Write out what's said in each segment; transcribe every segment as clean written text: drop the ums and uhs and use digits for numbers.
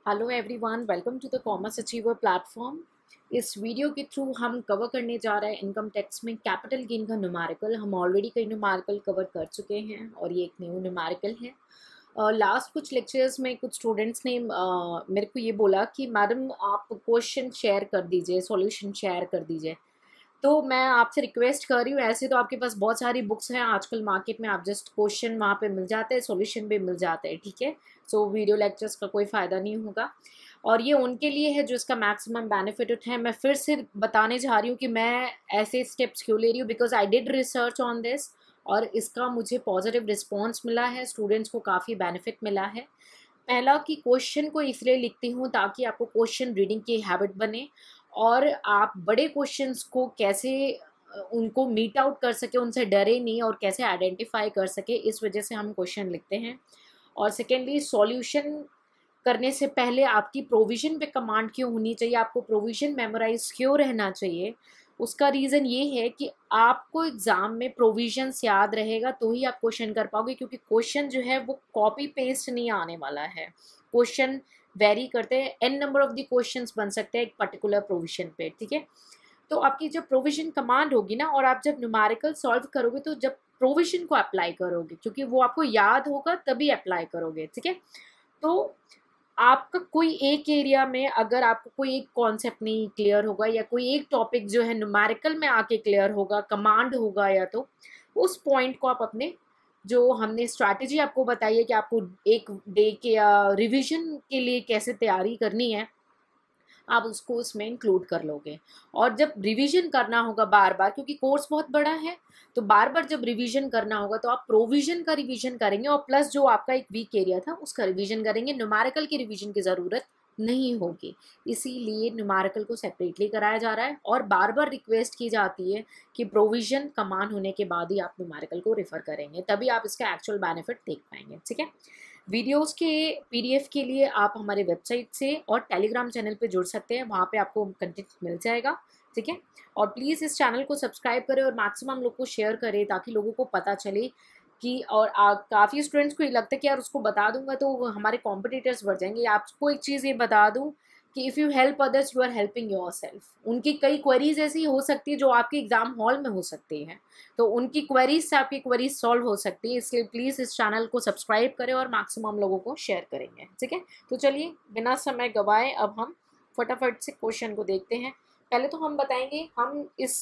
Hello everyone, welcome to the commerce achiever platform. इस video के through हम cover करने जा रहे हैं इनकम टैक्स में कैपिटल गेन का न्यूमेरिकल। हम ऑलरेडी कई न्यूमेरिकल कवर कर चुके हैं और ये एक न्यू न्यूमेरिकल है। लास्ट कुछ लेक्चर्स में कुछ स्टूडेंट्स ने मेरे को ये बोला कि मैडम आप क्वेश्चन शेयर कर दीजिए, सॉल्यूशन शेयर कर दीजिए। तो मैं आपसे रिक्वेस्ट कर रही हूँ, ऐसे तो आपके पास बहुत सारी बुक्स हैं आजकल मार्केट में, आप जस्ट क्वेश्चन वहाँ पे मिल जाते हैं, सॉल्यूशन भी मिल जाते हैं, ठीक है। सो वीडियो लेक्चर्स का कोई फ़ायदा नहीं होगा और ये उनके लिए है जो इसका मैक्सिमम बेनिफिट उठाए। मैं फिर से बताने जा रही हूँ कि मैं ऐसे स्टेप्स क्यों ले रही हूँ, because I did research on this और इसका मुझे पॉजिटिव रिस्पॉन्स मिला है, स्टूडेंट्स को काफ़ी बेनिफिट मिला है। पहला कि क्वेश्चन को इसलिए लिखती हूँ ताकि आपको क्वेश्चन रीडिंग की हैबिट बने और आप बड़े क्वेश्चंस को कैसे उनको मीट आउट कर सके, उनसे डरे नहीं और कैसे आइडेंटिफाई कर सके, इस वजह से हम क्वेश्चन लिखते हैं। और सेकेंडली, सॉल्यूशन करने से पहले आपकी प्रोविजन पे कमांड क्यों होनी चाहिए, आपको प्रोविजन मेमोराइज क्यों रहना चाहिए। उसका रीज़न ये है कि आपको एग्ज़ाम में प्रोविजंस याद रहेगा तो ही आप क्वेश्चन कर पाओगे, क्योंकि क्वेश्चन जो है वो कॉपी पेस्ट नहीं आने वाला है। क्वेश्चन वेरी करते हैं, N number of the questions बन सकते हैं एक पर्टिकुलर प्रोविजन पे, ठीक है। तो आपकी जब प्रोविजन कमांड होगी ना और आप जब न्यूमेरिकल सॉल्व करोगे तो जब प्रोविजन को अप्लाई करोगे, क्योंकि वो आपको याद होगा तभी अप्लाई करोगे, ठीक है। तो आपका कोई एक एरिया में अगर आपको कोई एक कॉन्सेप्ट नहीं क्लियर होगा या कोई एक टॉपिक जो है न्यूमेरिकल में आके क्लियर होगा, कमांड होगा, या तो उस पॉइंट को आप अपने जो हमने स्ट्रैटेजी आपको बताई है कि आपको एक डे के या रिवीजन के लिए कैसे तैयारी करनी है, आप उसको उसमें इंक्लूड कर लोगे। और जब रिवीजन करना होगा बार बार, क्योंकि कोर्स बहुत बड़ा है, तो बार बार जब रिवीजन करना होगा तो आप प्रोविजन का रिवीजन करेंगे और प्लस जो आपका एक वीक एरिया था उसका रिवीजन करेंगे। न्यूमेरिकल की रिवीजन की ज़रूरत नहीं होगी, इसीलिए न्यूमेरिकल को सेपरेटली कराया जा रहा है और बार बार रिक्वेस्ट की जाती है कि प्रोविजन कमान होने के बाद ही आप न्यूमेरिकल को रेफर करेंगे, तभी आप इसका एक्चुअल बेनिफिट देख पाएंगे, ठीक है। वीडियोस के पीडीएफ के लिए आप हमारे वेबसाइट से और टेलीग्राम चैनल पे जुड़ सकते हैं, वहाँ पे आपको कंटेंट मिल जाएगा, ठीक है। और प्लीज़ इस चैनल को सब्सक्राइब करें और मैक्सिमम लोग को शेयर करें ताकि लोगों को पता चले कि, और काफ़ी स्टूडेंट्स को ये लगता है कि यार उसको बता दूंगा तो हमारे कॉम्पिटिटर्स बढ़ जाएंगे। आपको एक चीज़ ये बता दूँ कि if you help others you are helping yourself. उनकी कई क्वेरीज ऐसी हो सकती है जो आपके एग्जाम हॉल में हो सकती हैं, तो उनकी क्वेरीज से आपकी क्वेरीज सॉल्व हो सकती है। इसलिए प्लीज़ इस चैनल को सब्सक्राइब करें और मैक्सिमम लोगों को शेयर करेंगे, ठीक है। तो चलिए बिना समय गवाए अब हम फटाफट से क्वेश्चन को देखते हैं। पहले तो हम बताएंगे हम इस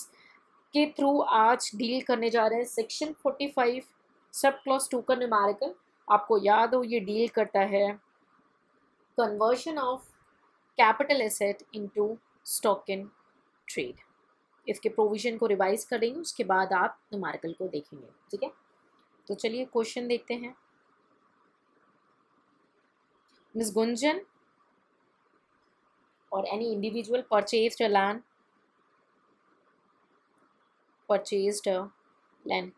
के थ्रू आज डील करने जा रहे हैं सेक्शन 45 सब क्लॉज 2 का न्यूमेरिकल। आपको याद हो ये डील करता है conversion of capital asset into stock in trade. इसके प्रोविजन को रिवाइज करेंगे, उसके बाद आप न्यूमेरिकल को देखेंगे, ठीक है। तो चलिए क्वेश्चन देखते हैं। मिस गुंजन और एनी इंडिविजुअल परचेज्ड लैंड,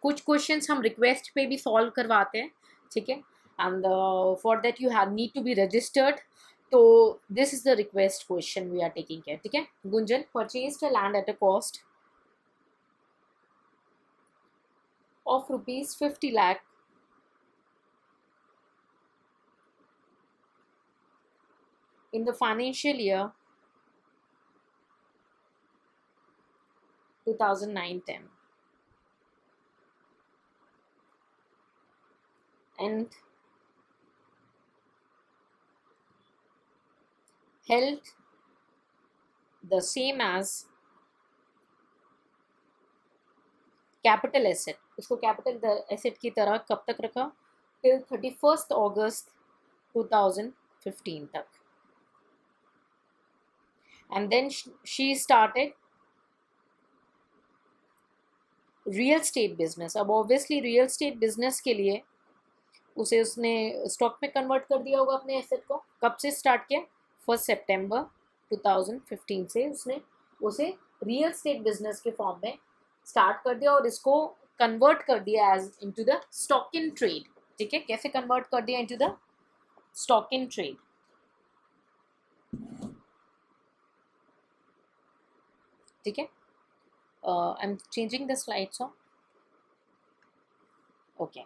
कुछ क्वेश्चंस हम रिक्वेस्ट पे भी सॉल्व करवाते हैं, ठीक है। And for that you have need to be registered, तो this is the request question we are taking care, ठीक है। Gunjan purchased land at a cost of rupees 50 lakh in the financial year 2009-10 and held the same as capital asset. उसको capital asset की तरह कब तक रखा, till 31 अगस्त 2015 तक। And then she started real estate business. अब ऑब्वियसली रियल स्टेट बिजनेस के लिए उसने स्टॉक में कन्वर्ट कर दिया होगा अपने एसेट को। कब से स्टार्ट किया, 1 सितंबर 2015 से उसने उसे रियल स्टेट बिजनेस के फॉर्म में स्टार्ट कर दिया और इसको कन्वर्ट कर दिया as into the stock in trade, ठीक है। कैसे कन्वर्ट कर दिया into the stock in trade, ठीक है। I am changing the slides on, okay.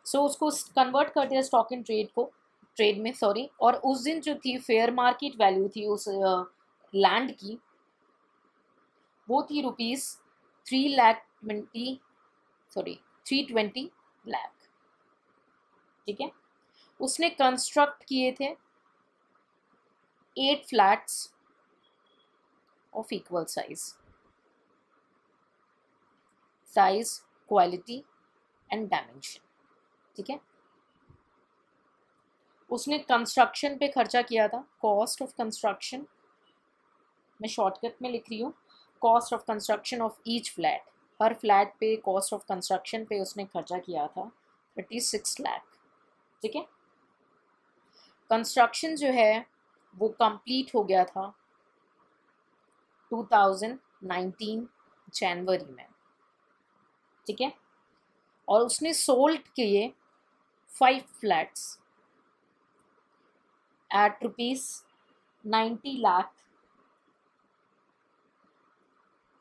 So उसको कन्वर्ट कर दिया स्टॉक इन ट्रेड को ट्रेड में, सॉरी। और उस दिन जो थी फेयर मार्केट वैल्यू थी उस लैंड की, वो थी ₹320 लाख। ठीक है। उसने कंस्ट्रक्ट किए थे 8 flats of equal size, quality and dimension. ठीक है। उसने कंस्ट्रक्शन पे खर्चा किया था, कॉस्ट ऑफ कंस्ट्रक्शन, मैं शॉर्टकट में लिख रही हूँ, cost of construction of each flat, her flat पे कॉस्ट ऑफ कंस्ट्रक्शन पे उसने खर्चा किया था 36 लाख। ठीक है। कंस्ट्रक्शन जो है वो कंप्लीट हो गया था 2019 जनवरी में। ठीक है। और उसने सोल्ड किए 5 फ्लैट्स एट ₹90 लाख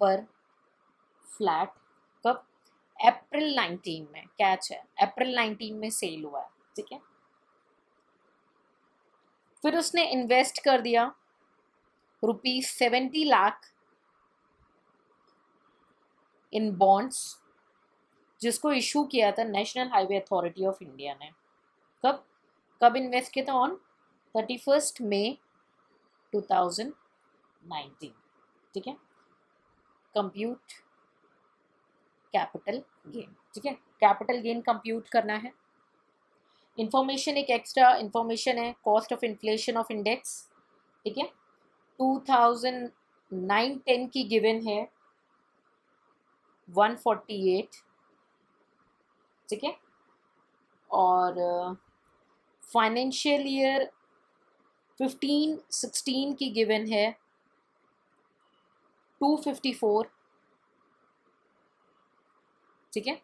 पर फ्लैट। कब? अप्रैल 19 में, कैच है, अप्रैल 19 में सेल हुआ है। ठीक है। फिर उसने इन्वेस्ट कर दिया ₹70 लाख इन बॉन्ड्स, जिसको इशू किया था national highway authority of India ने। कब कब इन्वेस्ट किया था? ऑन 31 मई 2019। ठीक है। Compute capital gain. ठीक है। कैपिटल गेन कंप्यूट करना है। इंफॉर्मेशन, एक एक्स्ट्रा इंफॉर्मेशन है, cost of inflation of index. ठीक है। 2009-10 की गिवन है 148। ठीक है। और फाइनेंशियल ईयर 15-16 की गिवन है 254। ठीक है।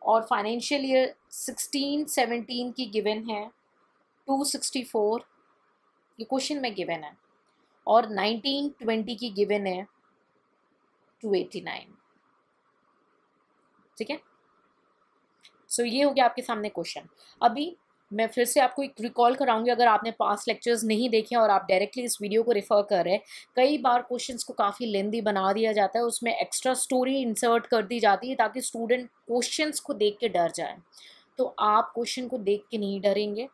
और फाइनेंशियल ईयर 16-17 की गिवन है 264, ये क्वेश्चन में गिवन है। और 19-20 की गिवन है 289। ठीक है। सो ये हो गया आपके सामने क्वेश्चन। अभी मैं फिर से आपको एक रिकॉल कराऊंगी, अगर आपने पास्ट लेक्चर्स नहीं देखे और आप डायरेक्टली इस वीडियो को रेफर कर रहे हैं, कई बार क्वेश्चंस को काफ़ी लेंदी बना दिया जाता है, उसमें एक्स्ट्रा स्टोरी इंसर्ट कर दी जाती है ताकि स्टूडेंट क्वेश्चंस को देख के डर जाए। तो आप क्वेश्चन को देख के नहीं डरेंगे,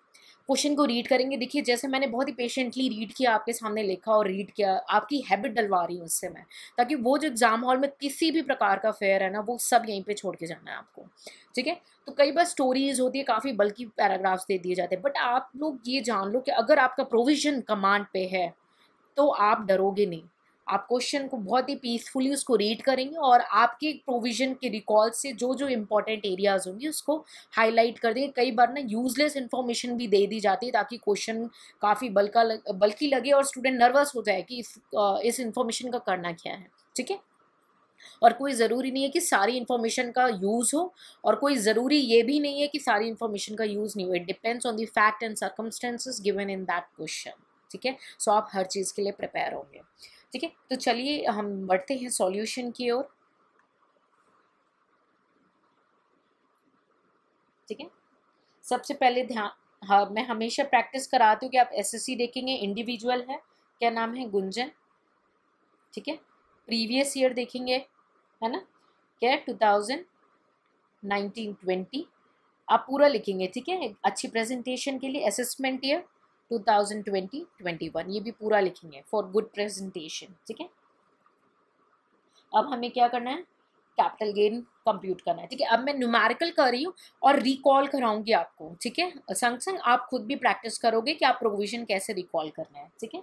क्वेश्चन को रीड करेंगे। देखिए, जैसे मैंने बहुत ही पेशेंटली रीड किया, आपके सामने लिखा और रीड किया, आपकी हैबिट डलवा रही हूँ उससे मैं, ताकि वो जो एग्जाम हॉल में किसी भी प्रकार का फेयर है ना, वो सब यहीं पे छोड़ के जाना है आपको। ठीक है। तो कई बार स्टोरीज होती है, काफ़ी बल्कि पैराग्राफ्स दे दिए जाते हैं, बट आप लोग ये जान लो कि अगर आपका प्रोविजन कमांड पे है तो आप डरोगे नहीं। आप क्वेश्चन को बहुत ही पीसफुली उसको रीड करेंगे और आपके प्रोविजन के रिकॉल से जो जो इंपॉर्टेंट एरियाज होंगे उसको हाईलाइट कर देंगे। कई बार ना यूजलेस इन्फॉर्मेशन भी दे दी जाती है ताकि क्वेश्चन काफ़ी बल्कि लगे और स्टूडेंट नर्वस हो जाए कि इस इन्फॉर्मेशन का करना क्या है। ठीक है। और कोई ज़रूरी नहीं है कि सारी इन्फॉर्मेशन का यूज़ हो, और कोई ज़रूरी ये भी नहीं है कि सारी इन्फॉर्मेशन का यूज़ नहीं हो। It depends on the fact and circumstances given in that question. ठीक है। सो आप हर चीज़ के लिए प्रिपेयर होंगे। ठीक है। तो चलिए हम बढ़ते हैं सॉल्यूशन की ओर। ठीक है। सबसे पहले ध्यान, हाँ, मैं हमेशा प्रैक्टिस कराती हूँ कि आप एसएससी देखेंगे, इंडिविजुअल है, क्या नाम है, गुंजन। ठीक है। प्रीवियस ईयर देखेंगे, है ना, क्या है, 2019-20 आप पूरा लिखेंगे। ठीक है। अच्छी प्रेजेंटेशन के लिए असेसमेंट ईयर 2020-21 ये भी पूरा लिखेंगे फॉर गुड प्रेजेंटेशन। ठीक है। अब हमें क्या करना है, कैपिटल गेन कंप्यूट करना है। ठीक है। अब मैं न्यूमेरिकल कर रही हूँ और रिकॉल कराऊंगी आपको। ठीक है। संग संग आप खुद भी प्रैक्टिस करोगे कि आप प्रोविजन कैसे रिकॉल करना है। ठीक है।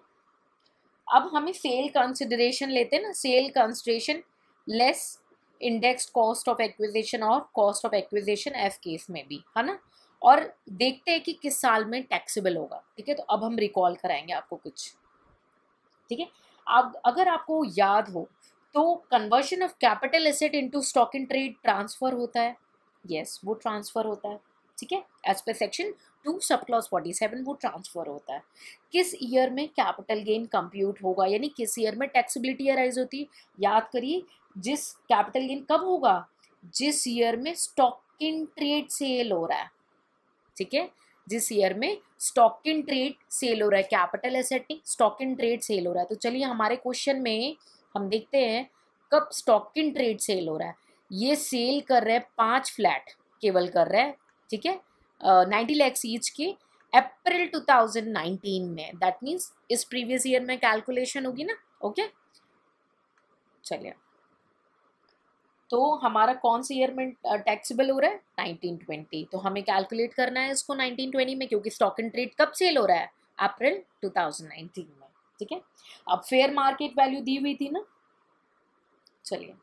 अब हमें सेल कंसिडरेशन लेते हैं ना, sale consideration less indexed cost of acquisition और कॉस्ट ऑफ एक्विजिशन एफ केस में भी, है ना, और देखते हैं कि किस साल में टैक्सेबल होगा। ठीक है। तो अब हम रिकॉल कराएंगे आपको कुछ। ठीक है। अब अगर आपको याद हो तो conversion of capital asset into stock in trade transfer होता है। यस, वो ट्रांसफर होता है। ठीक है। As per section 2 sub clause 47 वो ट्रांसफर होता है। किस ईयर में कैपिटल गेन कंप्यूट होगा, यानी किस ईयर में टैक्सेबिलिटी अराइज होती है? याद करिए, जिस कैपिटल गेन कब होगा, जिस ईयर में स्टॉक इन ट्रेड सेल हो रहा है। ठीक है। जिस ईयर में स्टॉक इन ट्रेड सेल हो रहा है, कैपिटल एसेट नहीं, स्टॉक इन ट्रेड सेल हो रहा है। तो चलिए हमारे क्वेश्चन में हम देखते हैं कब स्टॉक इन ट्रेड सेल हो रहा है। ये सेल कर रहे हैं 5 फ्लैट केवल कर रहे हैं, ठीक है, 90 लैक्स ईच के अप्रैल 2019 में। दैट मीन्स इस प्रीवियस ईयर में कैलकुलेशन होगी ना। ओके चलिए, तो हमारा कौन से ईयर में टैक्सेबल हो रहा है, 1920। तो हमें कैलकुलेट करना है इसको 1920 में, क्योंकि स्टॉक इन ट्रेड कब सेल हो रहा है, अप्रैल 2019 में, ठीक है। अब फेयर मार्केट वैल्यू दी हुई थी ना, चलिए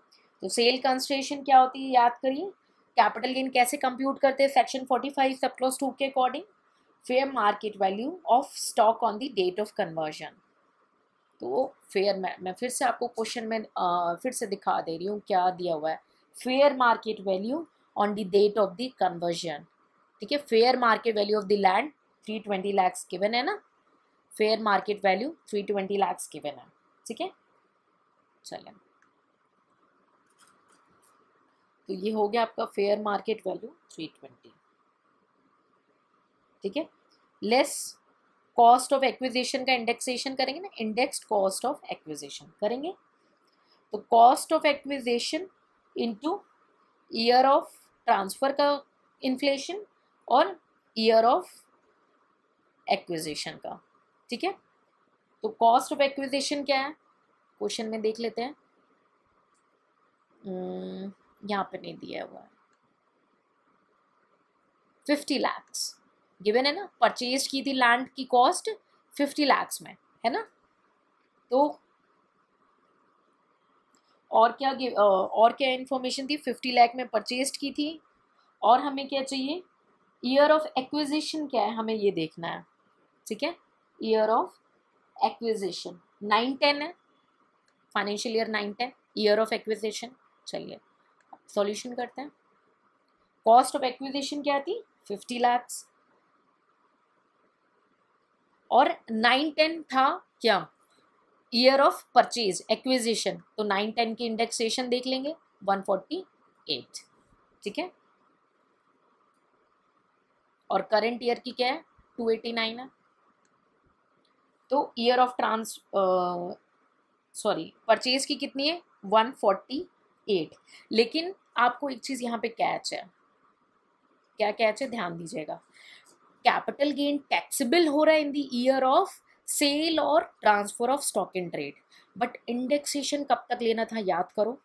तो सेल कंसिडरेशन क्या होती है याद करिए। कैपिटल गेन कैसे कंप्यूट करते हैं, सेक्शन 45 सब क्लॉज 2 के according, fair market value of stock on the date of conversion. तो फेयर मैं फिर से आपको क्वेश्चन में फिर से दिखा दे रही हूँ क्या दिया हुआ है। Fair market value on the date of the conversion, ठीक है। Fair market value of the land 320 lakh given है ना, fair market value 320 lakh given है, ठीक है। चलिए तो ये हो गया आपका फेयर मार्केट वैल्यू 320, ठीक है। लेस कॉस्ट ऑफ एक्विजिशन का इंडेक्सेशन करेंगे ना, इंडेक्स्ड कॉस्ट ऑफ एक्विजिशन करेंगे। तो cost of acquisition into year of transfer का इन्फ्लेशन और ईयर ऑफ एक्विजिशन का, ठीक है। तो कॉस्ट ऑफ एक्विजिशन क्या है क्वेश्चन में देख लेते हैं, यहाँ पे नहीं दिया हुआ है। 50 लाख्स गिवन है ना, परचेज की थी लैंड की कॉस्ट 50 लाख्स में, है ना। तो और क्या इन्फॉर्मेशन थी, 50 लाख में परचेज की थी, और हमें क्या चाहिए, ईयर ऑफ एक्विजिशन क्या है हमें ये देखना है, ठीक है। ईयर ऑफ एक्विजिशन 9-10 है, financial year 9-10 year of acquisition. चलिए सॉल्यूशन करते हैं। कॉस्ट ऑफ एक्विजिशन क्या थी 50 लाख्स, और 9-10 था क्या, ईयर ऑफ परचेज एक्विजिशन। तो 9-10 की इंडेक्सेशन देख लेंगे 148, ठीक है। और करंट ईयर की क्या है 289 है। तो ईयर ऑफ परचेज की कितनी है 148। लेकिन आपको एक चीज यहाँ पे कैच है, क्या कैच है ध्यान दीजिएगा, कैपिटल गेन टैक्सेबल हो रहा है in the year of sale और transfer of stock in trade, but indexation कब तक लेना था याद करो,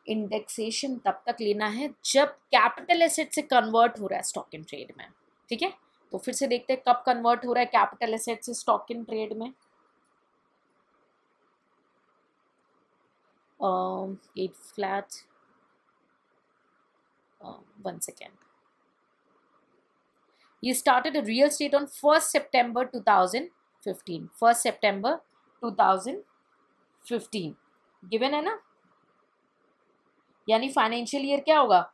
इंडेक्सेशन तब तक लेना है जब कैपिटल एसेट से कन्वर्ट हो रहा है स्टॉक इन ट्रेड में, ठीक है। तो फिर से देखते हैं कब कन्वर्ट हो रहा है कैपिटल एसेट से स्टॉक इन ट्रेड में। 8 फ्लैट 1 सेकेंड, ये started real state on 1 September 2015, 1 September 2015 given है ना, यानी फाइनेंशियल ईयर क्या होगा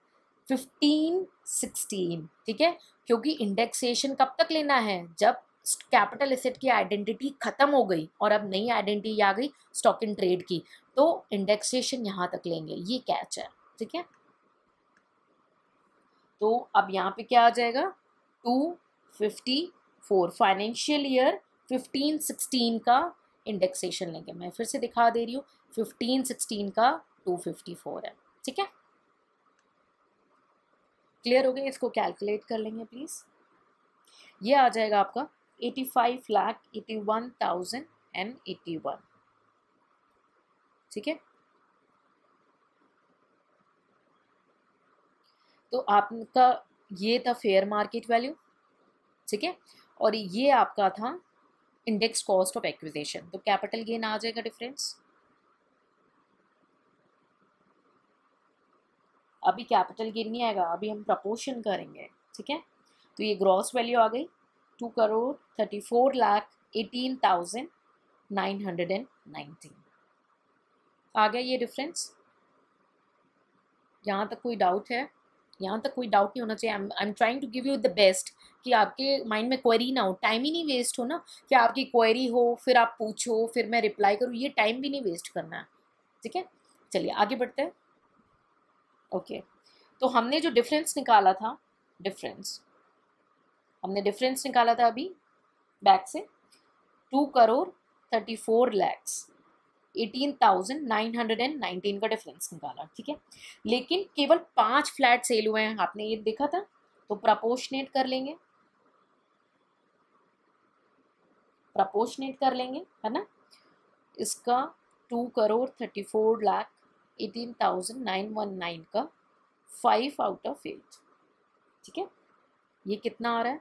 15-16, ठीक है। क्योंकि इंडेक्सेशन कब तक लेना है, जब कैपिटल एसेट की आइडेंटिटी खत्म हो गई और अब नई आइडेंटिटी आ गई स्टॉक इन ट्रेड की, तो इंडेक्सेशन यहां तक लेंगे, ये कैच है, ठीक है। तो अब यहाँ पे क्या आ जाएगा 254, फाइनेंशियल ईयर 15-16 का इंडेक्सेशन लेंगे। मैं फिर से दिखा दे रही हूँ 15-16 का 254 है, ठीक है। क्लियर हो गया, इसको कैलकुलेट कर लेंगे प्लीज। ये आ जाएगा आपका 85,81,081, ठीक है। तो आपका ये था फेयर मार्केट वैल्यू, ठीक है, और ये आपका था इंडेक्स कॉस्ट ऑफ एक्विजिशन। तो कैपिटल गेन आ जाएगा डिफरेंस, अभी कैपिटल गेन नहीं आएगा, अभी हम प्रपोर्शन करेंगे, ठीक है। तो ये ग्रॉस वैल्यू आ गई 2,34,18,919 आ गया ये डिफरेंस। यहाँ तक कोई डाउट है, यहाँ तक कोई डाउट नहीं होना चाहिए। I am trying to give you the best, कि आपके माइंड में क्वेरी ना हो, टाइम ही नहीं वेस्ट हो ना, कि आपकी क्वेरी हो फिर आप पूछो फिर मैं रिप्लाई करूँ, ये टाइम भी नहीं वेस्ट करना है, ठीक है। चलिए आगे बढ़ते हैं। ओके तो हमने जो डिफरेंस निकाला था, डिफरेंस हमने डिफरेंस निकाला था अभी बैक से, 2,34,18,919 का डिफरेंस निकाला, ठीक है। लेकिन केवल 5 फ्लैट सेल हुए हैं, आपने ये देखा था, तो प्रपोर्शनेट कर लेंगे, है ना। इसका 2,34,18,919 का 5 आउट ऑफ 8, ठीक है। ये कितना आ रहा है,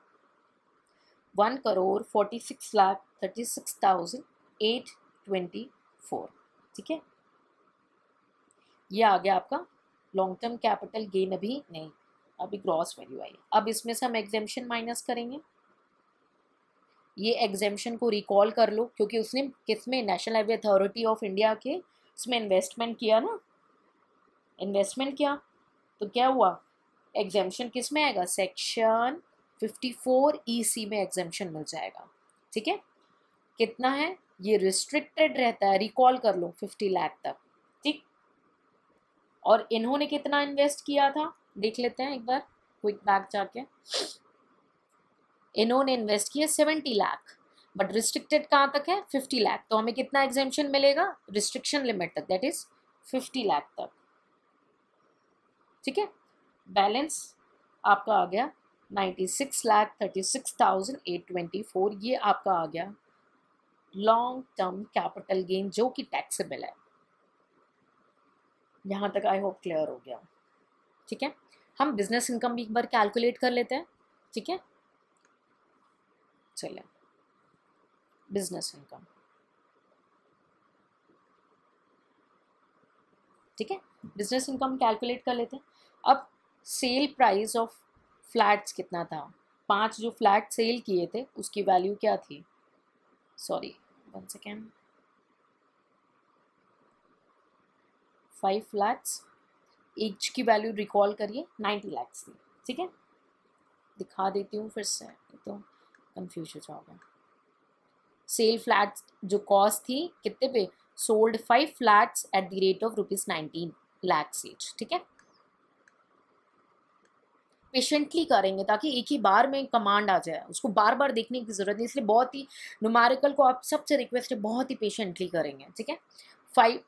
1,46,36,824, ठीक है। ये आ गया आपका लॉन्ग टर्म कैपिटल गेन। अभी नहीं, अभी ग्रॉस वैल्यू आई। अब इसमें से हम एग्जेम्पशन माइनस करेंगे। ये एग्जेम्पशन को रिकॉल कर लो, क्योंकि उसने किसमें, national highway authority of India के इसमें इन्वेस्टमेंट किया ना, इन्वेस्टमेंट किया, तो क्या हुआ, एग्जेम्पशन किस में आएगा, सेक्शन 54 EC में एग्जेम्पशन मिल जाएगा, ठीक है। कितना है, ये रिस्ट्रिक्टेड रहता है, रिकॉल कर लो 50 लाख तक, ठीक। और इन्होंने कितना इन्वेस्ट किया था, देख लेते हैं एक बार क्विक बैक जाके। इन्होंने इन्वेस्ट किया 70 लाख, बट रिस्ट्रिक्टेड कहाँ तक है, 50 लाख। तो हमें कितना एग्जेम्पशन मिलेगा, रिस्ट्रिक्शन लिमिट तक, दैट इज 50 लाख तक, ठीक है। बैलेंस आपका आ गया 96,36,824। ये आपका आ गया लॉन्ग टर्म कैपिटल गेन, जो कि टैक्सेबल है। यहाँ तक आई होप क्लियर हो गया, ठीक है। हम बिजनेस इनकम भी एक बार कैलकुलेट कर लेते हैं, ठीक है। चलिए, बिजनेस इनकम, ठीक है। बिजनेस इनकम कैलकुलेट कर लेते हैं। अब सेल प्राइस ऑफ फ्लैट्स कितना था, 5 जो फ्लैट सेल किए थे उसकी वैल्यू क्या थी, सॉरी 1 सेकेंड, 5 फ्लैट्स, ईच की वैल्यू रिकॉल करिए 90 लाख थी, ठीक है। दिखा देती हूँ फिर से, तो कंफ्यूज हो जाओगे। सेल फ्लैट्स जो कॉस्ट थी कितने पे, sold 5 flats at the rate of ₹19 lakh each, ठीक है। पेशेंटली करेंगे ताकि एक ही बार में कमांड आ जाए, उसको बार बार देखने की जरूरत नहीं, इसलिए बहुत ही न्यूमेरिकल को आप सबसे रिक्वेस्ट है, बहुत ही पेशेंटली करेंगे, ठीक है।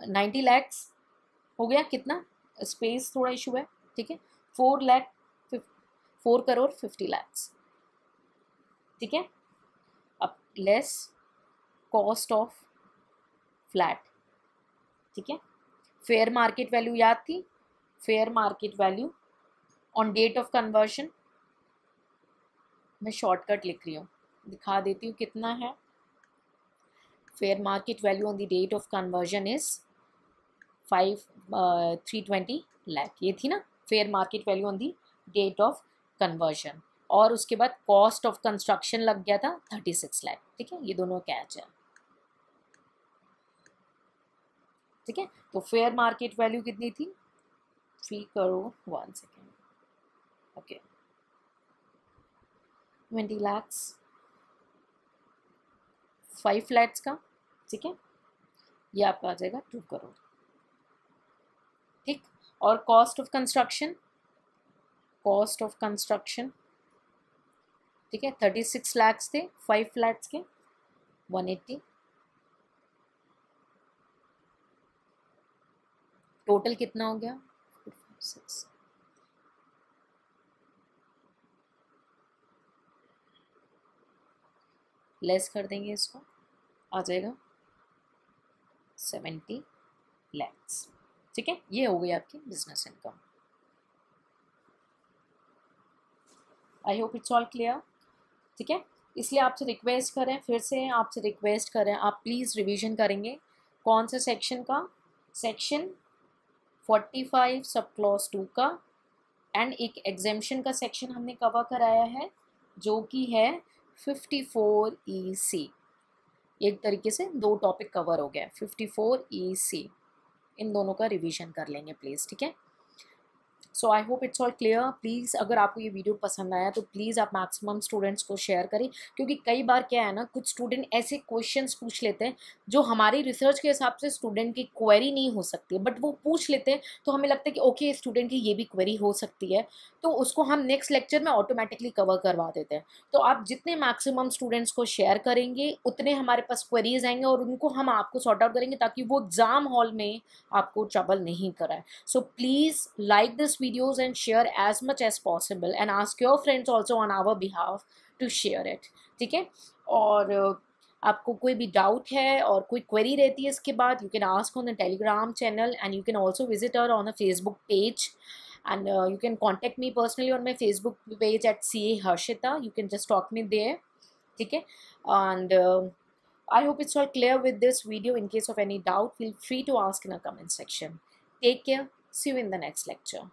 90 लैक्स हो गया, कितना स्पेस थोड़ा इशू है, ठीक है। 4 करोड़ 50 लैक्स, ठीक है। अब लेस कॉस्ट ऑफ फ्लैट, ठीक है। फेयर मार्केट वैल्यू याद थी, fair market value on date of conversion, मैं शॉर्टकट लिख रही हूँ, दिखा देती हूँ कितना है। Fair market value on the date of conversion is 320 lakh, ये थी ना fair market value on the date of conversion. और उसके बाद कॉस्ट ऑफ कंस्ट्रक्शन लग गया था 36 लाख, ठीक है। ये दोनों कैच है, ठीक है। तो फेयर मार्केट वैल्यू कितनी थी, 3 crore 1 second, okay, 20 lakhs, 5 flats का, ठीक है। ये आपका आ जाएगा 2 करोड़, ठीक। और कॉस्ट ऑफ कंस्ट्रक्शन, ठीक है, 36 lakhs थे 5 फ्लैट्स के, 180, टोटल कितना हो गया 6, लेस कर देंगे इसको, आ जाएगा 70 lakhs, ठीक है। ये हो गई आपकी business income. I hope it's all clear, ठीक है। इसलिए आपसे रिक्वेस्ट करें, फिर से आपसे रिक्वेस्ट करें, आप प्लीज़ रिवीजन करेंगे कौन से सेक्शन का, सेक्शन 45 सब क्लॉज 2 का, एंड एक एग्जेम्पशन का सेक्शन हमने कवर कराया है जो कि है 54 EC। एक तरीके से 2 टॉपिक कवर हो गया, 54 EC, इन दोनों का रिवीजन कर लेंगे प्लीज़, ठीक है। So I hope it's all clear. Please अगर आपको ये वीडियो पसंद आया तो प्लीज़ आप मैक्सिमम स्टूडेंट्स को शेयर करें, क्योंकि कई बार क्या है ना, कुछ स्टूडेंट ऐसे क्वेश्चंस पूछ लेते हैं जो हमारी रिसर्च के हिसाब से स्टूडेंट की क्वेरी नहीं हो सकती है, बट वो पूछ लेते हैं तो हमें लगता है कि ओके स्टूडेंट की ये भी क्वेरी हो सकती है, तो उसको हम नेक्स्ट लेक्चर में ऑटोमेटिकली कवर करवा देते हैं। तो आप जितने मैक्सिमम स्टूडेंट्स को शेयर करेंगे उतने हमारे पास क्वेरीज आएंगे और उनको हम आपको सॉर्ट आउट करेंगे, ताकि वो एग्जाम हॉल में आपको ट्रबल नहीं कराए। So please like this videos and share as much as possible and ask your friends also on our behalf to share it, ठीक है। और आपको कोई भी डाउट है और कोई क्वेरी रहती है इसके बाद, you can ask on the Telegram channel and you can also visit our on a Facebook page and you can contact me personally on my Facebook page at CA Harshita. You can just talk me there, ठीक है। And I hope it's all clear with this video. In case of any doubt, feel free to ask in a comment section. Take care. See you in the next lecture.